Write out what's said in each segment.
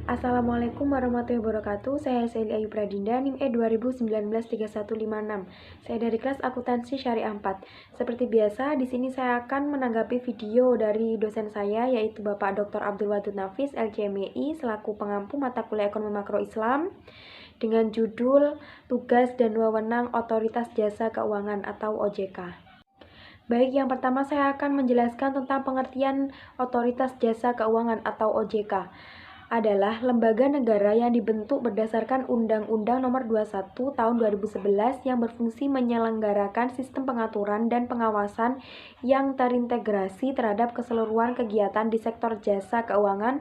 Assalamualaikum warahmatullahi wabarakatuh. Saya Seli Ayu Pradinda, NIM E 20193156. Saya dari kelas Akuntansi Syariah 4. Seperti biasa, di sini saya akan menanggapi video dari dosen saya, yaitu Bapak Dr. Abdul Wadud Nafis, LCMI, selaku pengampu mata kuliah Ekonomi Makro Islam, dengan judul Tugas dan Wewenang Otoritas Jasa Keuangan atau OJK. Baik, yang pertama saya akan menjelaskan tentang pengertian Otoritas Jasa Keuangan atau OJK. Adalah lembaga negara yang dibentuk berdasarkan Undang-Undang Nomor 21 Tahun 2011 yang berfungsi menyelenggarakan sistem pengaturan dan pengawasan yang terintegrasi terhadap keseluruhan kegiatan di sektor jasa keuangan,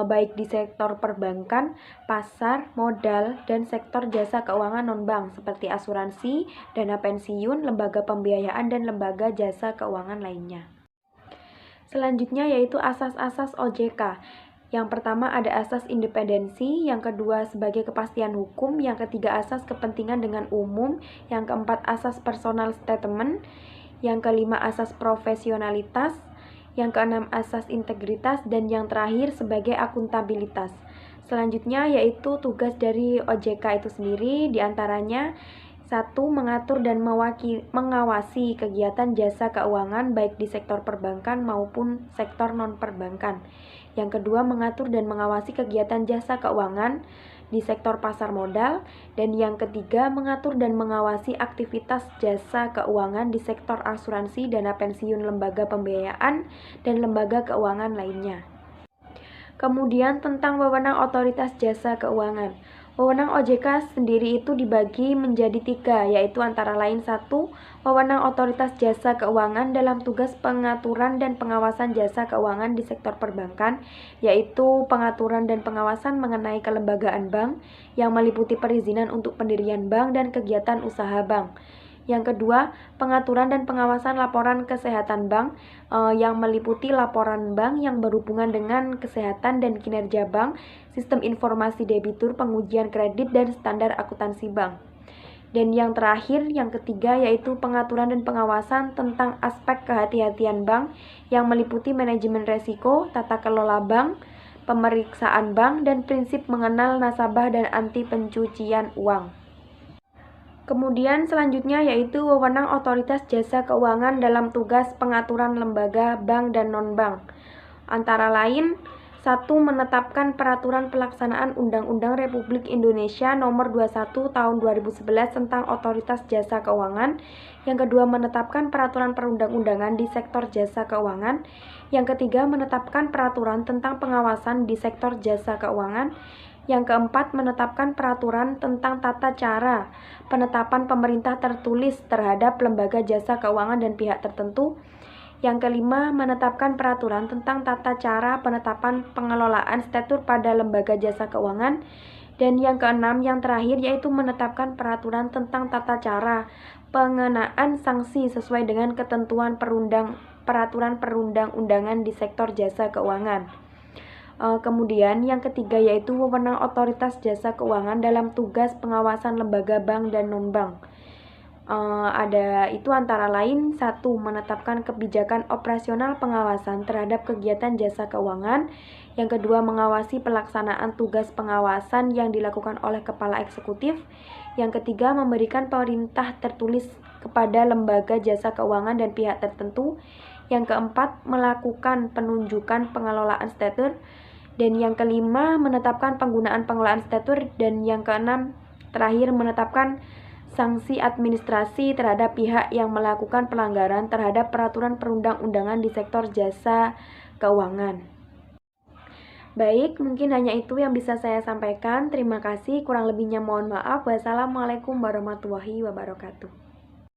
baik di sektor perbankan, pasar, modal, dan sektor jasa keuangan non-bank seperti asuransi, dana pensiun, lembaga pembiayaan, dan lembaga jasa keuangan lainnya. Selanjutnya yaitu asas-asas OJK. Yang pertama ada asas independensi, yang kedua sebagai kepastian hukum, yang ketiga asas kepentingan dengan umum, yang keempat asas personal statement, yang kelima asas profesionalitas, yang keenam asas integritas, dan yang terakhir sebagai akuntabilitas. Selanjutnya yaitu tugas dari OJK itu sendiri, diantaranya 1. Mengatur dan mengawasi kegiatan jasa keuangan baik di sektor perbankan maupun sektor non-perbankan. Yang kedua, mengatur dan mengawasi kegiatan jasa keuangan di sektor pasar modal. Dan yang ketiga, mengatur dan mengawasi aktivitas jasa keuangan di sektor asuransi, dana pensiun, lembaga pembiayaan, dan lembaga keuangan lainnya. Kemudian tentang wewenang otoritas jasa keuangan. Wewenang OJK sendiri itu dibagi menjadi 3, yaitu antara lain 1. Wewenang otoritas jasa keuangan dalam tugas pengaturan dan pengawasan jasa keuangan di sektor perbankan, yaitu pengaturan dan pengawasan mengenai kelembagaan bank yang meliputi perizinan untuk pendirian bank dan kegiatan usaha bank. Yang kedua, pengaturan dan pengawasan laporan kesehatan bank yang meliputi laporan bank yang berhubungan dengan kesehatan dan kinerja bank, sistem informasi debitur, pengujian kredit, dan standar akuntansi bank. Dan yang terakhir, yang ketiga, yaitu pengaturan dan pengawasan tentang aspek kehati-hatian bank yang meliputi manajemen resiko, tata kelola bank, pemeriksaan bank, dan prinsip mengenal nasabah dan anti pencucian uang. Kemudian selanjutnya yaitu wewenang otoritas jasa keuangan dalam tugas pengaturan lembaga bank dan non-bank. Antara lain, 1. Menetapkan peraturan pelaksanaan Undang-Undang Republik Indonesia Nomor 21 Tahun 2011 tentang Otoritas Jasa Keuangan. Yang kedua, menetapkan peraturan perundang-undangan di sektor jasa keuangan. Yang ketiga, menetapkan peraturan tentang pengawasan di sektor jasa keuangan. Yang keempat, menetapkan peraturan tentang tata cara penetapan pemerintah tertulis terhadap lembaga jasa keuangan dan pihak tertentu. Yang kelima, menetapkan peraturan tentang tata cara penetapan pengelolaan struktur pada lembaga jasa keuangan. Dan yang keenam, yang terakhir, yaitu menetapkan peraturan tentang tata cara pengenaan sanksi sesuai dengan ketentuan peraturan perundang-undangan di sektor jasa keuangan. Kemudian yang ketiga yaitu wewenang otoritas jasa keuangan dalam tugas pengawasan lembaga bank dan non-bank. Ada itu antara lain 1. Menetapkan kebijakan operasional pengawasan terhadap kegiatan jasa keuangan. Yang kedua, mengawasi pelaksanaan tugas pengawasan yang dilakukan oleh kepala eksekutif. Yang ketiga, memberikan perintah tertulis kepada lembaga jasa keuangan dan pihak tertentu. Yang keempat, melakukan penunjukan pengelolaan struktur. Dan yang kelima, menetapkan penggunaan pengelolaan struktur. Dan yang keenam, terakhir, menetapkan sanksi administrasi terhadap pihak yang melakukan pelanggaran terhadap peraturan perundang-undangan di sektor jasa keuangan. Baik, mungkin hanya itu yang bisa saya sampaikan. Terima kasih, kurang lebihnya mohon maaf. Wassalamualaikum warahmatullahi wabarakatuh.